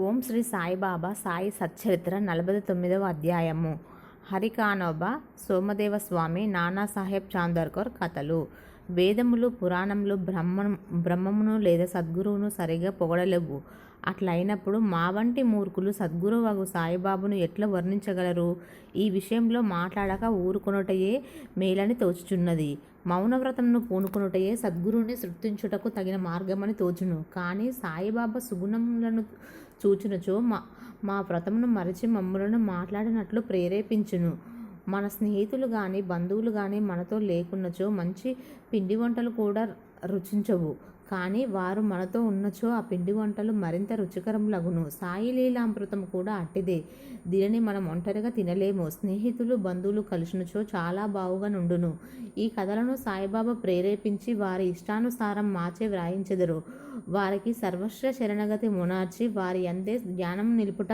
ఓం శ్రీ సాయిబాబా సాయి సచ్చరిత్ర 49వ అధ్యాయము. హరికానోబా సోమదేవ స్వామి నానాసాహెబ్ చాందోర్కర్ కథలు. వేదములు పురాణములు బ్రహ్మమును లేదా సద్గురువును సరిగా పొగడలేవు. అట్లయినప్పుడు మా వంటి మూర్ఖులు సద్గురువగు సాయిబాబును ఎట్లా వర్ణించగలరు? ఈ విషయంలో మాట్లాడక ఊరుకొనుటయే మేలని తోచుచున్నది. మౌనవ్రతంను పూనుకొనుటయే సద్గురువుని సృష్టించుటకు తగిన మార్గమని తోచును. కానీ సాయిబాబా సుగుణములను చూచినచో మా వ్రతమును మరచి మమ్ములను మాట్లాడినట్లు ప్రేరేపించును. మన స్నేహితులు కానీ బంధువులు కానీ మనతో లేకున్నచో మంచి పిండి వంటలు కూడా రుచించవు. కానీ వారు మనతో ఉన్నచో ఆ పిండి వంటలు మరింత రుచికరములగును. సాయి లీలామృతం కూడా అట్టిదే. దీనిని మనం ఒంటరిగా తినలేము. స్నేహితులు బంధువులు కలిసినచో చాలా బావుగా నుండును. ఈ కథలను సాయిబాబా ప్రేరేపించి వారి ఇష్టానుసారం మాచే వ్రాయించెదరు. వారికి సర్వస్వ శరణగతి మునార్చి వారి అందే జ్ఞానం నిలుపుట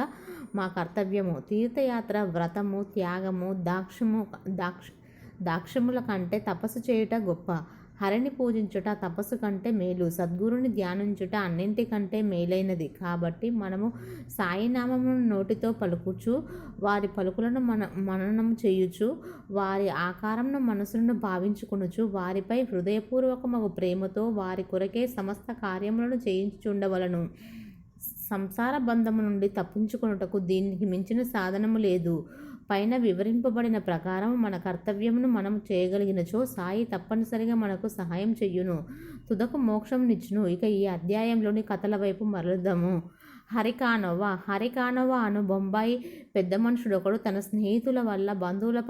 మా కర్తవ్యము. తీర్థయాత్ర వ్రతము త్యాగము దాక్షముల కంటే తపస్సు చేయుట గొప్ప. హరిని పూజించుట తపస్సు కంటే మేలు. సద్గురుని ధ్యానించుట అన్నింటికంటే మేలైనది. కాబట్టి మనము సాయినామమును నోటితో పలుకుచు వారి పలుకులను మననం చేయుచు వారి ఆకారమును మనసును భావించుకొనుచు వారిపై హృదయపూర్వకమగు ప్రేమతో వారి కొరకే సమస్త కార్యములను చేయించుచుండవలను. సంసార బంధము నుండి తప్పించుకొనుటకు దీనికి మించిన సాధనము లేదు. పైన వివరింపబడిన ప్రకారం మన కర్తవ్యమును మనం చేయగలిగినచో సాయి తప్పనిసరిగా మనకు సహాయం చెయ్యును, తుదకు మోక్షం నిచ్చును. ఇక ఈ అధ్యాయంలోని కథల వైపు మరలుదాము. హరికానోవా అను బొంబాయి పెద్ద మనుషుడొకడు తన స్నేహితుల వల్ల బంధువుల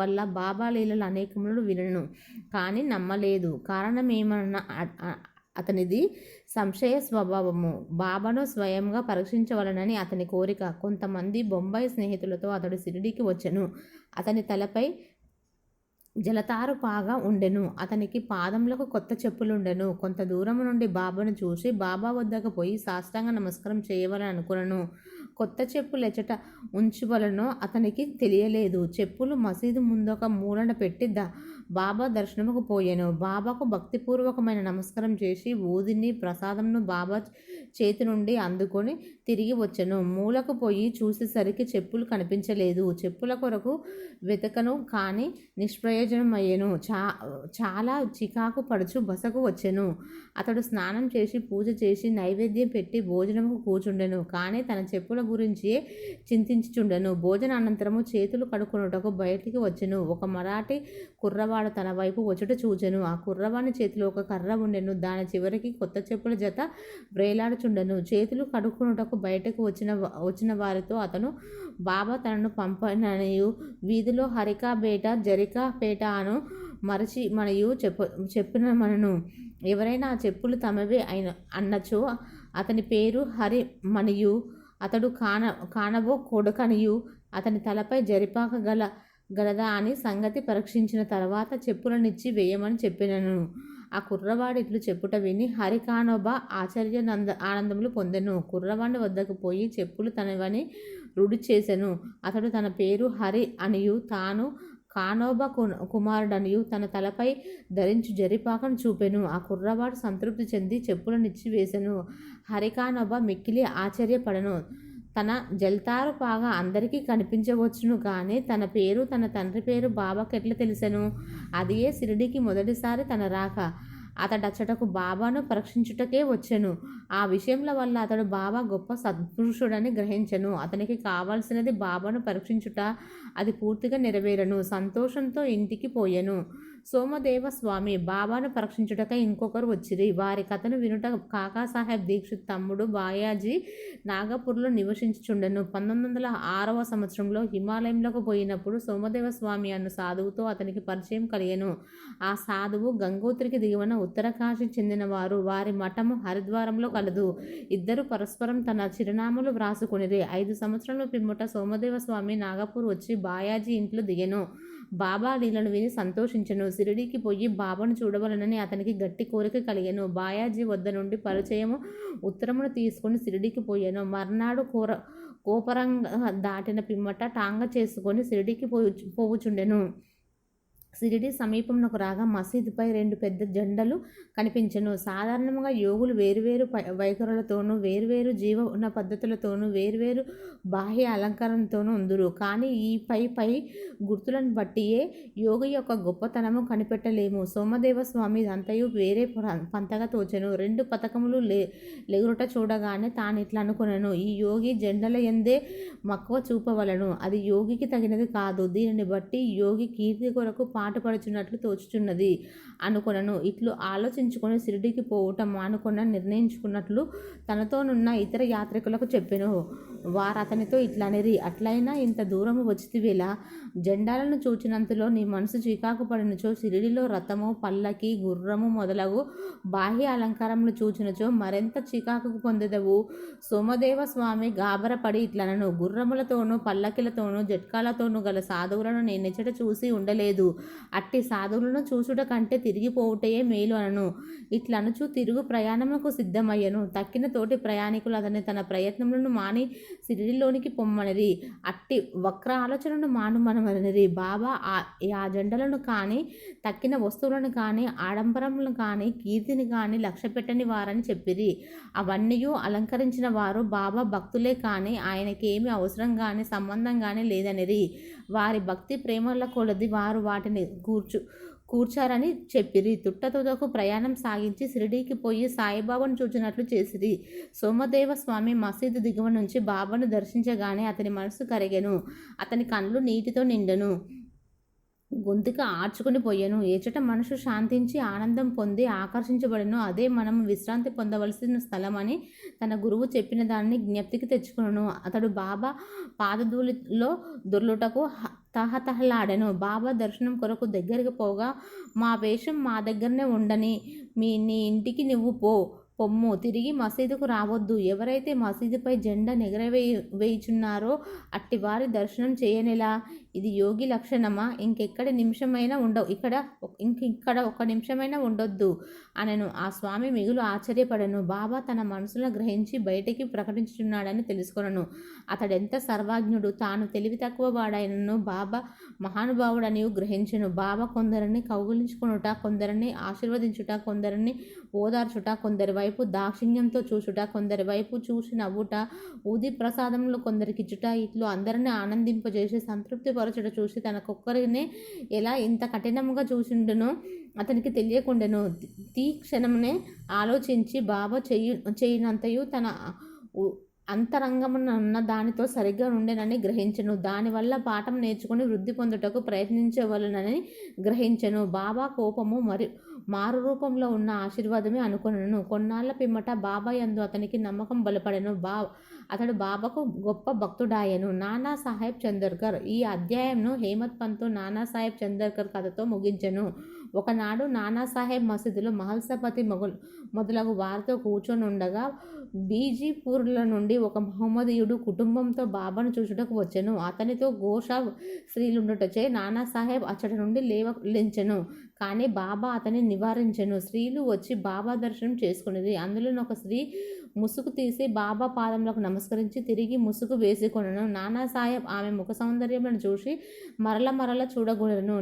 వల్ల బాబా లీలలు అనేకములు వినను కానీ నమ్మలేదు. కారణమేమన్నా అతనిది సంశయ స్వభావము. బాబాను స్వయంగా పరీక్షించవలనని అతని కోరిక. కొంతమంది బొంబాయి స్నేహితులతో అతడు షిరిడీకి వచ్చెను. అతని తలపై జలతారు పాగా ఉండెను. అతనికి పాదములకు కొత్త చెప్పులుండెను. కొంత దూరము నుండి బాబాను చూసి బాబా వద్దకు పోయి సాష్టాంగ నమస్కారం చేయవలని అనుకునను. కొత్త చెప్పులు ఎచ్చట ఉంచువలనో అతనికి తెలియలేదు. చెప్పులు మసీదు ముందొక మూలన పెట్టి బాబా దర్శనముకు పోయాను. బాబాకు భక్తిపూర్వకమైన నమస్కారం చేసి ఊదిని ప్రసాదంను బాబా చేతి నుండి అందుకొని తిరిగి వచ్చెను. మూలకు పోయి చూసేసరికి చెప్పులు కనిపించలేదు. చెప్పుల కొరకు వెతకను కానీ నిష్ప్రయోజనమయ్యెను. చాలా చికాకు పడుచు బసకు వచ్చెను. అతడు స్నానం చేసి పూజ చేసి నైవేద్యం పెట్టి భోజనముకు కూర్చుండెను. కానీ తన చెప్పుల గురించి చింతించుచుండెను. భోజనానంతరము చేతులు కడుక్కొనుటకు బయటికి వచ్చెను. ఒక మరాఠీ కుర్రవాడు తన వైపు వచ్చుట చూచెను. ఆ కుర్రవాని చేతిలో ఒక కర్ర ఉండెను. దాని చివరికి కొత్త చెప్పుల జత వ్రేలాడుచుండెను. చేతులు కడుక్కొనుటకు బయటకు వచ్చిన వారితో అతను బాబా తనను పంపననియు వీధిలో హరికాబేట జరికాపేట అను మరచి మనయు చెప్పిన మనను ఎవరైనా ఆ చెప్పులు తమవే అన్నచో అతని పేరు హరి మనియు అతడు కానబో కొడుకనియు అతని తలపై జరిపాక గలదా అని సంగతి పరీక్షించిన తర్వాత చెప్పులనిచ్చి వేయమని చెప్పినను. ఆ కుర్రవాడు ఇట్లు చెప్పుట విని హరికానోబా ఆనందములు పొందెను. కుర్రవాడి వద్దకు పోయి చెప్పులు తనవని రుడి చేసెను. అతడు తన పేరు హరి అనియు తాను కానోబా కుమారుడనియు తన తలపై ధరించు జరిపాకను చూపెను. ఆ కుర్రవాడు సంతృప్తి చెంది చెప్పులనిచ్చి వేసెను. హరికానోబా మిక్కిలి ఆశ్చర్యపడెను. తన జల్తారు పాగా అందరికీ కనిపించవచ్చును కానీ తన పేరు తన తండ్రి పేరు బాబాకు ఎట్లా తెలిసెను? అదియే షిరిడీకి మొదటిసారి తన రాక. అతడచ్చటకు బాబాను పరీక్షించుటకే వచ్చెను. ఆ విషయముల వల్ల అతడు బాబా గొప్ప సత్పురుషుడని గ్రహించెను. అతనికి కావలసినది బాబాను పరీక్షించుట. అది పూర్తిగా నెరవేరను. సంతోషంతో ఇంటికి పోయెను. సోమదేవ స్వామి బాబాను పరీక్షించుటకై ఇంకొకరు వచ్చిరి. వారి కథను వినుట కాకాసాహెబ్ దీక్షిత్ తమ్ముడు బాయాజీ నాగపూర్లో నివసించుచుండెను. 1906వ సంవత్సరంలో హిమాలయంలోకి పోయినప్పుడు సోమదేవ స్వామి అన్న సాధువుతో అతనికి పరిచయం కలిగెను. ఆ సాధువు గంగోత్రికి దిగువన ఉత్తరకాశీ చెందినవారు. వారి మఠము హరిద్వారంలో కలదు. ఇద్దరు పరస్పరం తన చిరునామాలు వ్రాసుకొనిరి. 5 సంవత్సరముల పిమ్మట సోమదేవ స్వామి నాగపూర్ వచ్చి బాయాజీ ఇంట్లో దిగెను. బాబా లీలను విని సంతోషించెను. షిరిడీకి పోయి బాబాను చూడవలనని అతనికి గట్టి కోరిక కలిగెను. బాయాజీ వద్ద నుండి పరిచయము ఉత్తరమును తీసుకొని షిరిడీకి పోయాను. మర్నాడు కోపరంగ దాటిన పిమ్మట టాంగ చేసుకొని షిరిడీకి పోవుచుండెను. షిరిడి సమీపంలోకి రాగా మసీదుపై 2 పెద్ద జెండలు కనిపించెను. సాధారణంగా యోగులు వేరువేరు వైఖరులతోనూ, వేర్వేరు జీవన పద్ధతులతోనూ, వేర్వేరు బాహ్య అలంకరణతోనూ ఉందురు. కానీ ఈ పై గుర్తులను బట్టియే యోగి యొక్క గొప్పతనము కనిపెట్టలేము. సోమదేవస్వామి అంతయు వేరే పంతగా తోచెను. 2 పతకములు లెగురుట చూడగానే తానిట్లా అనుకొనెను, ఈ యోగి జెండల యందే మక్కువ చూపవలెను. అది యోగికి తగినది కాదు. దీనిని బట్టి యోగి కీర్తి కొరకు పాటుపడుచున్నట్లు తోచుచున్నది అనుకొనను. ఇట్లు ఆలోచించుకొని షిరిడికి పోవుట మానుకొన నిర్ణయించుకున్నట్లు తనతోనున్న ఇతర యాత్రికులకు చెప్పెను. వారతనితో ఇట్లనిరి, అట్లయినా ఇంత దూరము వచ్చితివేలా? జెండాలను చూచినంతలో నీ మనసు చీకాకు పడినచో, షిరిడిలో రథము, పల్లకి, గుర్రము మొదలగు బాహ్య అలంకారములు చూచినచో మరెంత చీకాకు పొందెదవు. సోమదేవ స్వామి గాబరపడి ఇట్లనను, గుర్రములతోనూ పల్లకిలతోనూ జట్కాలతోనూ గల సాధువులను నేనెచ్చట చూసి ఉండలేదు. అట్టి సాధువులను చూసుట కంటే తిరిగిపోవుటయే మేలు అనను. ఇట్లనుచు తిరుగు ప్రయాణములకు సిద్ధమయ్యను. తక్కిన తోటి ప్రయాణికులు అతని తన ప్రయత్నములను మాని షిరిడిలోనికి పొమ్మనిరి. అట్టి వక్ర ఆలోచనను మానుమనమనిరి. బాబా ఆ జెండలను కానీ, తక్కిన వస్తువులను కానీ, ఆడంబరములను కానీ, కీర్తిని కానీ లక్ష్యపెట్టని వారని చెప్పిరి. అవన్నీయూ అలంకరించిన వారు బాబా భక్తులే కానీ ఆయనకేమీ అవసరం కానీ సంబంధం కానీ లేదనిరి. వారి భక్తి ప్రేమల కొలది వారు వాటిని కూర్చారని చెప్పిరి. తుట్టతుదకు ప్రయాణం సాగించి షిరిడీకి పోయి సాయిబాబాను చూచినట్లు చేసిరి. సోమదేవ స్వామి మసీదు దిగువ నుంచి బాబాను దర్శించగానే అతని మనసు కరిగెను. అతని కళ్ళు నీటితో నిండెను. గొంతుక ఆర్చుకుని పోయెను. ఏచట మనసు శాంతించి ఆనందం పొంది ఆకర్షించబడెను అదే మనము విశ్రాంతి పొందవలసిన స్థలమని తన గురువు చెప్పిన దానిని జ్ఞప్తికి తెచ్చుకొనెను. అతడు బాబా పాదధూళిలో దొర్లుటకు తహతహలాడెను. బాబా దర్శనం కొరకు దగ్గరికి పోగా, మా వేషం మా దగ్గరనే ఉండని, నీ ఇంటికి నువ్వు పొమ్ము, తిరిగి మసీదుకు రావద్దు. ఎవరైతే మసీదుపై జెండా వేయుచున్నారో అట్టి వారి దర్శనం చేయనెలా? ఇది యోగి లక్షణమా? ఇక్కడ ఒక నిమిషమైనా ఉండొద్దు అనెను. ఆ స్వామి మిగులు ఆశ్చర్యపడెను. బాబా తన మనసులో గ్రహించి బయటికి ప్రకటించుచున్నాడని తెలుసుకొనెను. అతడెంత సర్వజ్ఞుడు, తాను తెలివి తక్కువ వాడైనను బాబా మహానుభావుడని గ్రహించెను. బాబా కొందరిని కౌగిలించుకొనుట, కొందరిని ఆశీర్వదించుట, కొందరిని ఓదార్చుట, కొందరి వైపు దాక్షిణ్యంతో చూచుట, కొందరి వైపు చూసి నవ్వుట, ఊది ప్రసాదములు కొందరికిచ్చుట, ఇట్లు అందరినీ ఆనందింపజేసి సంతృప్తి పరచుట చూసి తనకొక్కరినే ఎలా ఇంత కఠినముగా చూసిండునో అతనికి తెలియకుండెను. క్షణమునే ఆలోచించి బాబా చేయనంతయు తన అంతరంగమున్న దానితో సరిగ్గా ఉండెనని గ్రహించెను. దానివల్ల పాఠం నేర్చుకుని వృద్ధి పొందుటకు ప్రయత్నించవలనని గ్రహించెను. బాబా కోపము మారు రూపంలో ఉన్న ఆశీర్వాదమే అనుకొనెను. కొన్నాళ్ల పిమ్మట బాబా యందు అతనికి నమ్మకం బలపడెను. అతడు బాబాకు గొప్ప భక్తుడాయెను. నానా సాహెబ్ చందర్కర్. ఈ అధ్యాయంను హేమత్ పంత్ నానా సాహెబ్ చందర్కర్ కథతో ముగించెను. ఒకనాడు నానాసాహెబ్ మసీదులో మహల్సాపతి మొదలగు వారితో కూర్చొని ఉండగా బీజీపూర్ల నుండి ఒక మహమ్మదీయుడు కుటుంబంతో బాబాను చూచుటకు వచ్చెను. అతనితో గోషా స్త్రీలుండుటచే నానాసాహెబ్ అచ్చటి నుండి లేవలించెను. కానీ బాబా అతన్ని నివారించెను. స్త్రీలు వచ్చి బాబా దర్శనం చేసుకునేది. అందులో ఒక స్త్రీ ముసుగు తీసి బాబా పాదములకు నమస్కరించి తిరిగి ముసుగు వేసుకొనెను. నానాసాహెబ్ ఆమె ముఖ సౌందర్యములను చూసి మరల చూడగొనెను.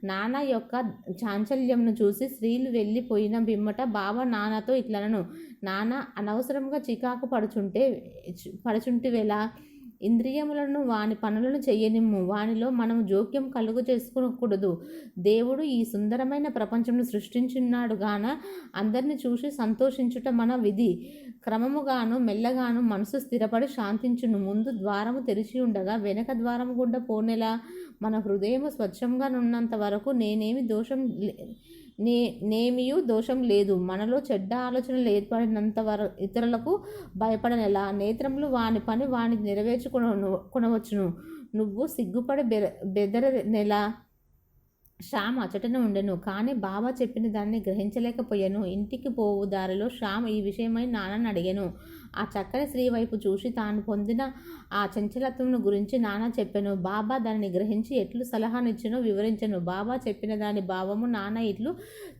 నానా యొక్క చాంచల్యంను చూసి స్త్రీలు వెళ్ళిపోయిన బిమ్మట బాబా నాన్నతో ఇట్లనను, నాన్న, అనవసరంగా చికాకు పడుచుంటివెలా? ఇంద్రియములను వాని పనులను చెయ్యనిమ్ము. వానిలో మనం జోక్యం కలుగు చేసుకోకూడదు. దేవుడు ఈ సుందరమైన ప్రపంచంను సృష్టించున్నాడు గాన అందరిని చూసి సంతోషించుట మన విధి. క్రమముగాను మెల్లగాను మనసు స్థిరపడి శాంతించును. ముందు ద్వారము తెరిచి ఉండగా వెనక ద్వారము గుండా పోనెలా? మన హృదయము స్వచ్ఛంగా ఉన్నంత వరకు నేమియూ దోషం లేదు. మనలో చెడ్డ ఆలోచనలు ఏర్పడినంత ఇతరులకు భయపడనెలా? నేత్రములు వాని పని వానికి నెరవేర్చుకొనవచ్చును. నువ్వు సిగ్గుపడి బెదరనెలా? శ్యామ్ అచటన ఉండెను. కానీ బాబా చెప్పిన దాన్ని గ్రహించలేకపోయాను. ఇంటికి పోవు దారిలో శ్యామ్ ఈ విషయమై నాన్నని అడిగాను. ఆ చక్కని స్త్రీ వైపు చూసి తాను పొందిన ఆ చంచలత్వమును గురించి నాన్న చెప్పాను. బాబా దానిని గ్రహించి ఎట్లు సలహానిచ్చెనో వివరించెను. బాబా చెప్పిన దాని భావము నాన్న ఇట్లు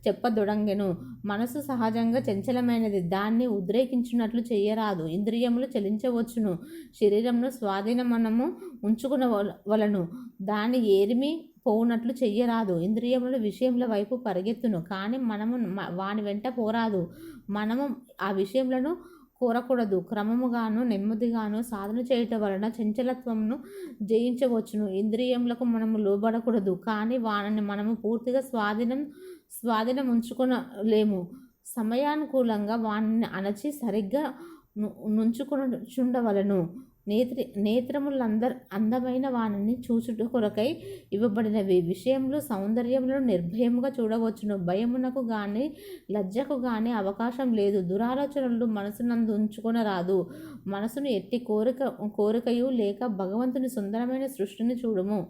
చెప్పదొడంగెను. మనసు సహజంగా చంచలమైనది. దాన్ని ఉద్రేకించినట్లు చేయరాదు. ఇంద్రియములు చలించవచ్చును. శరీరంను స్వాధీనమనము ఉంచుకునవలను. దాని ఏరిమి పోవునట్లు చెయ్యరాదు. ఇంద్రియముల విషయముల వైపు పరిగెత్తును, కానీ మనము వాని వెంట పోరాదు. మనము ఆ విషయములను కోరకూడదు. క్రమముగాను నెమ్మదిగాను సాధన చేయటం వలన చంచలత్వమును జయించవచ్చును. ఇంద్రియములకు మనము లోబడకూడదు, కానీ వానిని మనము పూర్తిగా స్వాధీనం ఉంచుకొనలేము. సమయానుకూలంగా వానిని అణచి సరిగ్గా నుంచుకొనుచుండవలెను. అందమైన వానిని చూచుట కొరకై ఇవ్వబడినవి. విషయములు సౌందర్యములను నిర్భయముగా చూడవచ్చును. భయమునకు గాని లజ్జకు గాని అవకాశం లేదు. దురాలోచనలు మనసునందు ఉంచుకొనరాదు. మనసును ఎట్టి కోరికయు లేక భగవంతుని సుందరమైన సృష్టిని చూడుము.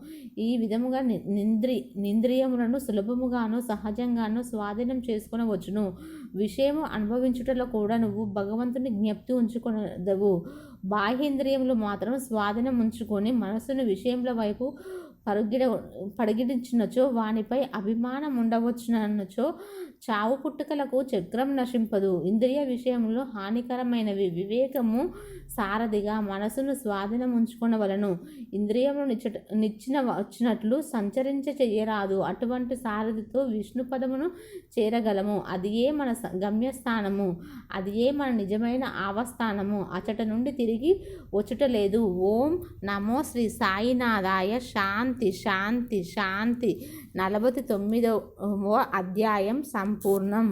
ఈ విధముగా నింద్రియములను సులభముగాను సహజంగాను స్వాధీనం చేసుకొనవచ్చును. విషయము అనుభవించుటలో కూడా నువ్వు భగవంతుని జ్ఞప్తి ఉంచుకొనదవు. బాహ్యేంద్రియములు మాత్రం స్వాధీనం ఉంచుకొని మనసును విషయముల వైపు పడిగించినచో వానిపై అభిమానం ఉండవచ్చునచో చావు పుట్టుకలకు చక్రం నశింపదు. ఇంద్రియ విషయములు హానికరమైనవి. వివేకము సారథిగా మనసును స్వాధీనం ఉంచుకొనవలను. ఇంద్రియములు వచ్చినట్లు సంచరించ చెయ్యరాదు. అటువంటి సారథితో విష్ణు పదమును చేరగలము. అది ఏ మన గమ్యస్థానము, అది ఏ మన నిజమైన ఆవస్థానము. అచట నుండి తిరిగి వచ్చుట లేదు. ఓం నమో శ్రీ సాయినాథాయ. శాంతి శాంతి శాంతి. 49వ అధ్యాయం సంపూర్ణం.